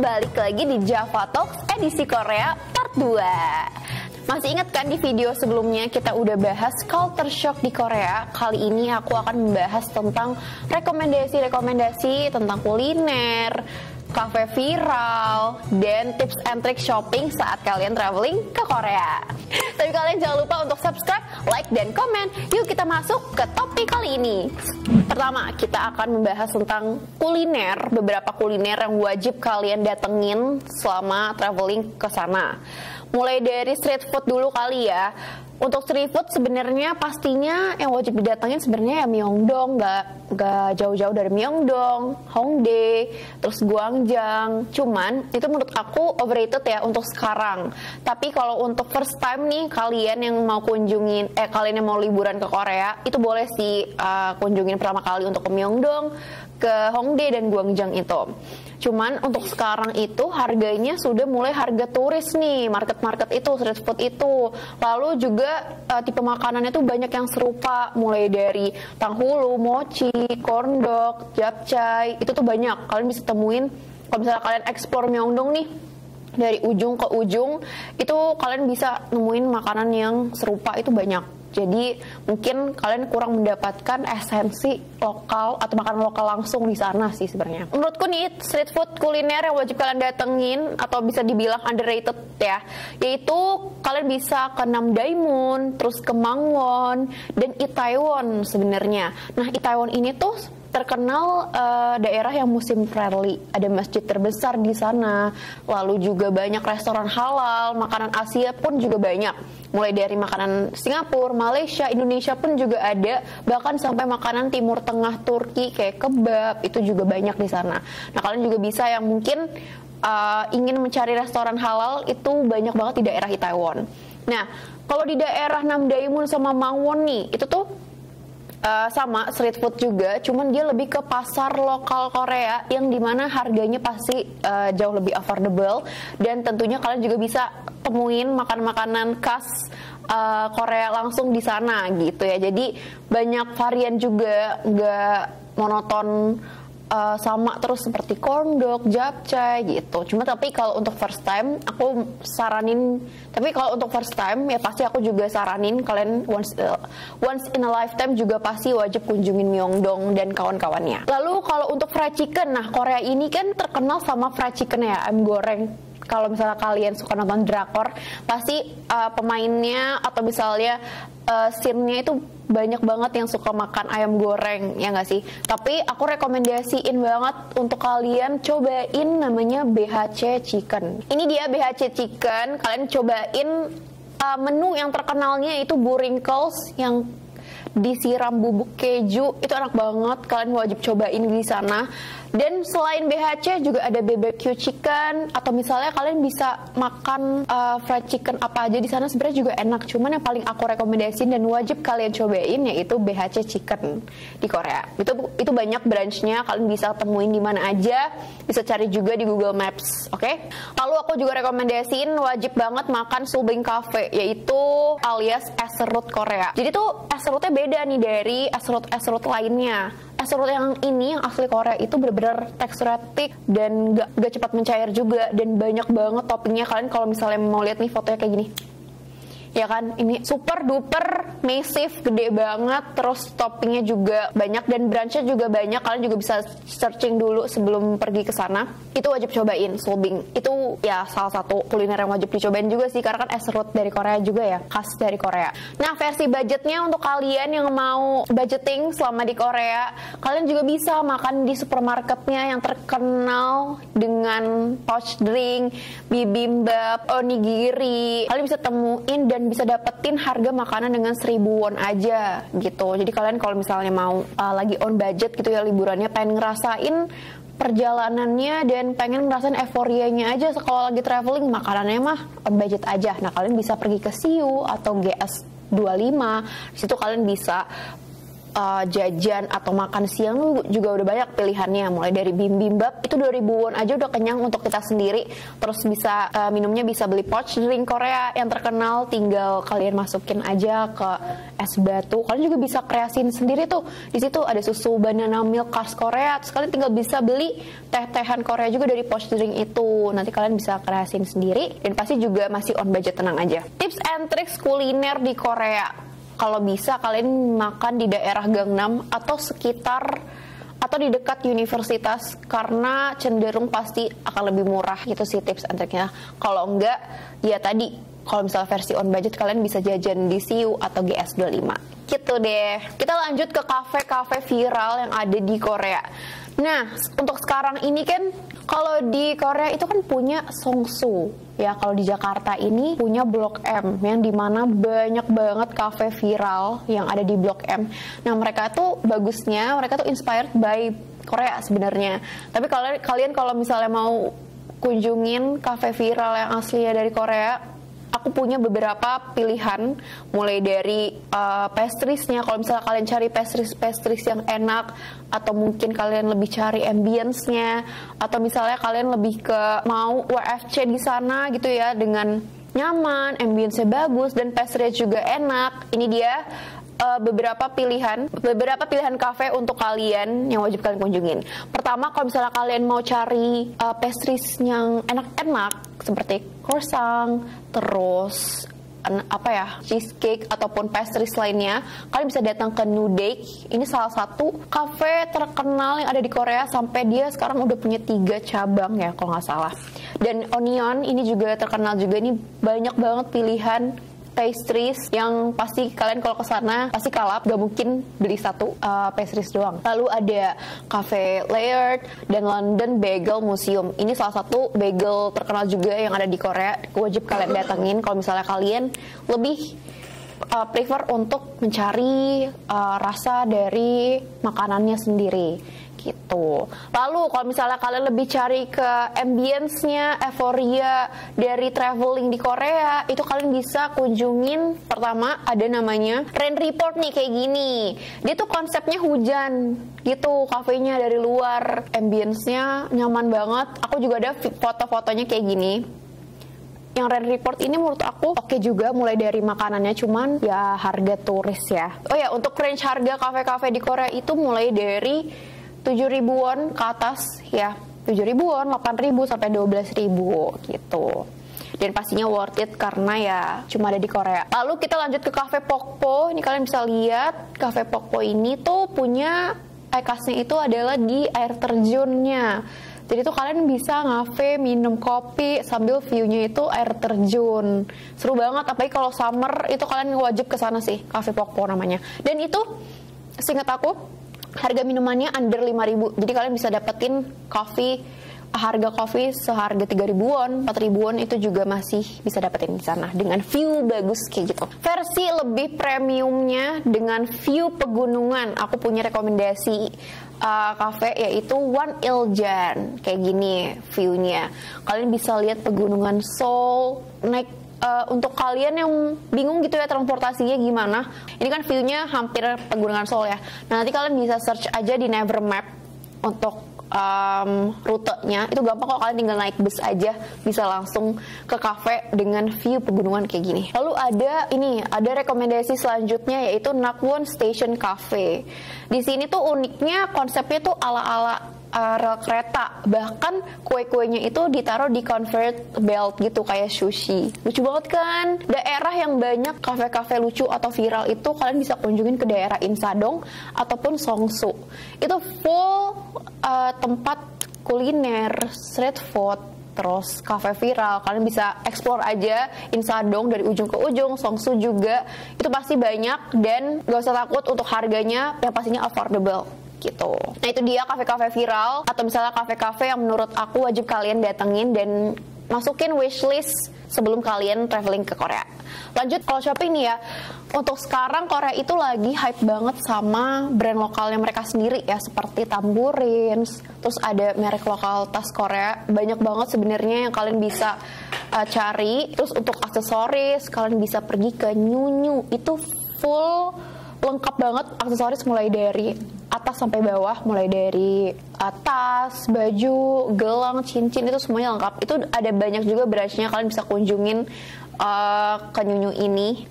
balik lagi di Java Talks edisi Korea part 2. Masih ingat kan di video sebelumnya kita udah bahas culture shock di Korea? Kali ini aku akan membahas tentang rekomendasi-rekomendasi tentang kuliner, kafe viral, dan tips and trick shopping saat kalian traveling ke Korea. Tapi kalian jangan lupa untuk subscribe, like, dan komen. Yuk kita masuk ke topik kali ini. Pertama, kita akan membahas tentang kuliner, beberapa kuliner yang wajib kalian datengin selama traveling ke sana. Mulai dari street food dulu kali ya. Untuk street food sebenarnya pastinya yang wajib didatengin sebenarnya ya Myeongdong, nggak jauh-jauh dari Myeongdong, Hongdae, terus Gwangjang. Cuman itu menurut aku overrated ya untuk sekarang. Tapi kalau untuk first time nih kalian yang mau kalian yang mau liburan ke Korea, itu boleh sih kunjungin pertama kali untuk ke Myeongdong, ke Hongdae dan Gwangjang itu. Cuman untuk sekarang itu harganya sudah mulai harga turis nih, market-market itu, street food itu. Lalu juga tipe makanannya tuh banyak yang serupa, mulai dari tanghulu, mochi, corn dog, japchae, itu tuh banyak. Kalian bisa temuin, kalau misalnya kalian explore Myeongdong nih, dari ujung ke ujung, itu kalian bisa nemuin makanan yang serupa, itu banyak. Jadi mungkin kalian kurang mendapatkan esensi lokal atau makanan lokal langsung di sana sih sebenarnya. Menurutku nih street food kuliner yang wajib kalian datengin atau bisa dibilang underrated ya, yaitu kalian bisa ke Namdaemun, terus ke Mangwon dan Itaewon sebenarnya. Nah Itaewon ini tuh terkenal daerah yang muslim friendly, ada masjid terbesar di sana, lalu juga banyak restoran halal, makanan Asia pun juga banyak, mulai dari makanan Singapura, Malaysia, Indonesia pun juga ada, bahkan sampai makanan Timur Tengah Turki kayak kebab itu juga banyak di sana. Nah kalian juga bisa yang mungkin ingin mencari restoran halal itu banyak banget di daerah Itaewon. Nah kalau di daerah Namdaemun sama Mangwon nih itu tuh sama street food juga, cuman dia lebih ke pasar lokal Korea yang dimana harganya pasti jauh lebih affordable, dan tentunya kalian juga bisa temuin makanan-makanan khas Korea langsung di sana gitu ya. Jadi banyak varian juga, nggak monoton sama terus seperti corn dog, japchae gitu. Cuma tapi kalau untuk first time aku saranin, tapi kalau untuk first time ya pasti aku juga saranin kalian once in a lifetime juga pasti wajib kunjungin Myeongdong dan kawan-kawannya. Lalu kalau untuk fried chicken, nah Korea ini kan terkenal sama fried chicken ya, ayam goreng. Kalau misalnya kalian suka nonton drakor, pasti pemainnya atau misalnya scene-nya itu banyak banget yang suka makan ayam goreng, ya nggak sih? Tapi aku rekomendasiin banget untuk kalian cobain namanya BHC Chicken. Ini dia BHC Chicken, kalian cobain menu yang terkenalnya itu Burinkles yang disiram bubuk keju, itu enak banget, kalian wajib cobain di sana. Dan selain BHC juga ada BBQ chicken, atau misalnya kalian bisa makan fried chicken apa aja di sana sebenarnya juga enak. Cuman yang paling aku rekomendasiin dan wajib kalian cobain yaitu BHC chicken di Korea. Itu banyak branchnya, kalian bisa temuin di mana aja, bisa cari juga di Google Maps, oke? Lalu aku juga rekomendasiin wajib banget makan Subing Cafe, yaitu alias es-serut Korea. Jadi tuh es-serutnya beda nih dari es-serut lainnya. Es-serut yang ini, yang asli Korea itu bener-bener teksturnya thick dan gak cepat mencair juga, dan banyak banget toppingnya. Kalian kalau misalnya mau lihat nih fotonya kayak gini, ya kan, ini super duper massive, gede banget, terus toppingnya juga banyak dan branchnya juga banyak. Kalian juga bisa searching dulu sebelum pergi ke sana. Itu wajib cobain Subing. Itu ya salah satu kuliner yang wajib dicobain juga sih, karena kan es serut dari Korea juga ya, khas dari Korea. Nah versi budgetnya untuk kalian yang mau budgeting selama di Korea, kalian juga bisa makan di supermarketnya yang terkenal dengan pouch drink, bibimbap, onigiri. Kalian bisa temuin dan bisa dapetin harga makanan dengan 1.000 won aja gitu. Jadi kalian kalau misalnya mau lagi on budget gitu ya, liburannya pengen ngerasain perjalanannya dan pengen ngerasain euforianya aja kalau lagi traveling, makanannya mah on budget aja. Nah kalian bisa pergi ke Siu atau GS25, disitu kalian bisa jajan atau makan siang juga udah banyak pilihannya, mulai dari bibimbap itu 2000 won aja udah kenyang untuk kita sendiri. Terus bisa minumnya bisa beli pouch drink Korea yang terkenal, tinggal kalian masukin aja ke es batu. Kalian juga bisa kreasiin sendiri tuh. Di situ ada susu banana milk khas Korea. Terus kalian tinggal bisa beli teh-tehan Korea juga dari pouch drink itu. Nanti kalian bisa kreasiin sendiri dan pasti juga masih on budget, tenang aja. Tips and tricks kuliner di Korea. Kalau bisa kalian makan di daerah Gangnam atau sekitar atau di dekat universitas, karena cenderung pasti akan lebih murah. Gitu sih tips and triknya. Kalau enggak, ya tadi kalau misalnya versi on budget kalian bisa jajan di CU atau GS25. Gitu deh. Kita lanjut ke kafe-kafe viral yang ada di Korea. Nah, untuk sekarang ini kan kalau di Korea itu kan punya Songsu. Ya, kalau di Jakarta ini punya Blok M yang dimana banyak banget kafe viral yang ada di Blok M. Nah, mereka tuh bagusnya, mereka tuh inspired by Korea sebenarnya. Tapi kalian kalau misalnya mau kunjungin kafe viral yang aslinya dari Korea, aku punya beberapa pilihan, mulai dari pastries-nya. Kalau misalnya kalian cari pastries yang enak, atau mungkin kalian lebih cari ambience-nya, atau misalnya kalian lebih ke mau WFC di sana gitu ya, dengan nyaman, ambience-nya bagus, dan pastry juga enak. Ini dia beberapa pilihan kafe untuk kalian yang wajib kalian kunjungin. Pertama, kalau misalnya kalian mau cari pastries yang enak-enak seperti croissant, terus cheesecake ataupun pastries lainnya, kalian bisa datang ke Nudek. Ini salah satu kafe terkenal yang ada di Korea, sampai dia sekarang udah punya 3 cabang ya kalau nggak salah. Dan Onion ini juga terkenal juga, ini banyak banget pilihan pastries yang pasti kalian kalau kesana pasti kalap, gak mungkin beli satu pastries doang. Lalu ada Cafe Layered dan London Bagel Museum. Ini salah satu bagel terkenal juga yang ada di Korea, wajib kalian datengin kalau misalnya kalian lebih prefer untuk mencari rasa dari makanannya sendiri gitu. Lalu kalau misalnya kalian lebih cari ke ambience-nya, euforia dari traveling di Korea, itu kalian bisa kunjungin. Pertama ada namanya Rain Report nih, kayak gini. Dia tuh konsepnya hujan gitu, kafenya dari luar, ambience-nya nyaman banget. Aku juga ada foto-fotonya kayak gini. Yang Rain Report ini menurut aku oke juga, mulai dari makanannya, cuman ya harga turis ya. Oh ya, untuk range harga kafe-kafe di Korea itu mulai dari 7.000 won ke atas ya, 7.000 won, 8.000 sampai 12.000 gitu. Dan pastinya worth it karena ya cuma ada di Korea. Lalu kita lanjut ke Cafe Pokpo. Ini kalian bisa lihat Cafe Pokpo ini tuh punya khasnya itu adalah di air terjunnya. Jadi tuh kalian bisa ngafe, minum kopi sambil view-nya itu air terjun. Seru banget, apalagi kalau summer itu kalian wajib ke sana sih, Cafe Pokpo namanya. Dan itu seingat aku harga minumannya under 5.000. Jadi kalian bisa dapetin harga kopi seharga 3.000 won, 4.000 won itu juga masih bisa dapetin di sana dengan view bagus kayak gitu. Versi lebih premiumnya dengan view pegunungan, aku punya rekomendasi cafe yaitu One Iljan. Kayak gini view-nya. Kalian bisa lihat pegunungan Seoul, naik untuk kalian yang bingung gitu ya transportasinya gimana, ini kan view-nya hampir pegunungan Seoul ya. Nah, nanti kalian bisa search aja di Naver Map untuk rutenya. Itu gampang kok, kalian tinggal naik bus aja bisa langsung ke cafe dengan view pegunungan kayak gini. Lalu ada rekomendasi selanjutnya yaitu Nakwon Station Cafe. Di sini tuh uniknya konsepnya tuh ala-ala rel kereta, bahkan kue-kuenya itu ditaruh di conveyor belt gitu kayak sushi. Lucu banget kan? Daerah yang banyak kafe-kafe lucu atau viral itu kalian bisa kunjungin ke daerah Insadong ataupun Songsu. Itu full tempat kuliner, street food, terus kafe viral. Kalian bisa explore aja Insadong dari ujung ke ujung, Songsu juga. Itu pasti banyak dan gak usah takut untuk harganya yang pastinya affordable gitu. Nah, itu dia kafe-kafe viral atau misalnya kafe-kafe yang menurut aku wajib kalian datengin dan masukin wishlist sebelum kalian traveling ke Korea. Lanjut kalau shopping nih ya, untuk sekarang Korea itu lagi hype banget sama brand lokalnya mereka sendiri ya, seperti Tambourines, terus ada merek lokal tas Korea, banyak banget sebenarnya yang kalian bisa cari. Terus untuk aksesoris kalian bisa pergi ke Nyu Nyu, itu full lengkap banget aksesoris mulai dari atas sampai bawah, mulai dari tas, baju, gelang, cincin, itu semuanya lengkap. Itu ada banyak juga branchnya, kalian bisa kunjungin ke Nyunyu ini.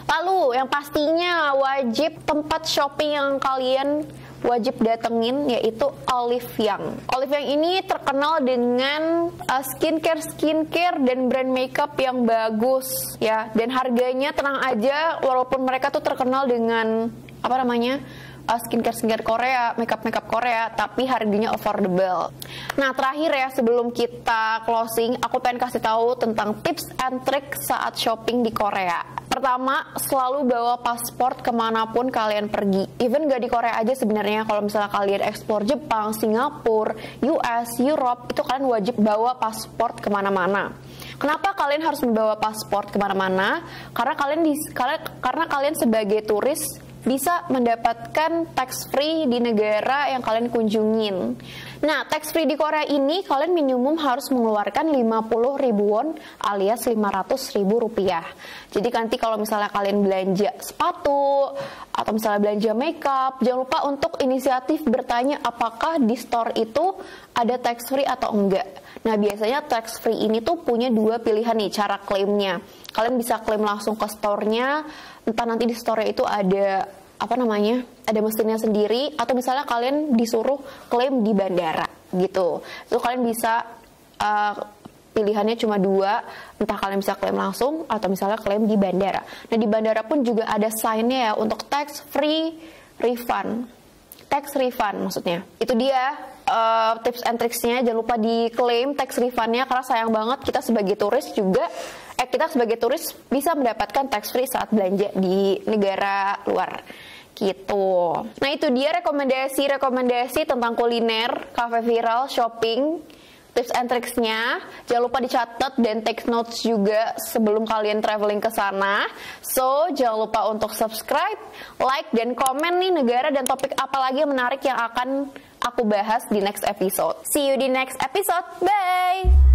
Lalu yang pastinya wajib tempat shopping yang kalian wajib datengin yaitu Olive Young. Olive Young ini terkenal dengan skincare dan brand makeup yang bagus ya, dan harganya tenang aja, walaupun mereka tuh terkenal dengan skincare Korea, makeup Korea, tapi harganya affordable. Nah, terakhir ya, sebelum kita closing, aku pengen kasih tahu tentang tips and trick saat shopping di Korea. Pertama, selalu bawa paspor kemanapun kalian pergi. Even gak di Korea aja sebenarnya, kalau misalnya kalian eksplor Jepang, Singapura, US, Europe, itu kalian wajib bawa paspor kemana-mana. Kenapa kalian harus membawa paspor kemana-mana? Karena kalian sebagai turis bisa mendapatkan tax free di negara yang kalian kunjungin. Nah, tax free di Korea ini kalian minimum harus mengeluarkan 50.000 won alias 500.000 rupiah. Jadi nanti kalau misalnya kalian belanja sepatu atau misalnya belanja makeup, jangan lupa untuk inisiatif bertanya apakah di store itu ada tax free atau enggak. Nah, biasanya tax free ini tuh punya dua pilihan nih cara klaimnya. Kalian bisa klaim langsung ke store-nya, entah nanti di store itu ada ada mesinnya sendiri, atau misalnya kalian disuruh klaim di bandara gitu. Itu kalian bisa pilihannya cuma dua, entah kalian bisa klaim langsung atau misalnya klaim di bandara. Nah, di bandara pun juga ada sign-nya ya untuk tax free refund. Tax refund maksudnya. Itu dia tips and tricksnya. Jangan lupa diklaim tax refundnya, karena sayang banget kita sebagai turis bisa mendapatkan tax free saat belanja di negara luar gitu. Nah, itu dia rekomendasi tentang kuliner, cafe viral, shopping, tips and tricksnya. Jangan lupa dicatat dan take notes juga sebelum kalian traveling ke sana. So, jangan lupa untuk subscribe, like, dan komen nih negara dan topik apa lagi yang menarik yang akan aku bahas di next episode. See you di next episode. Bye!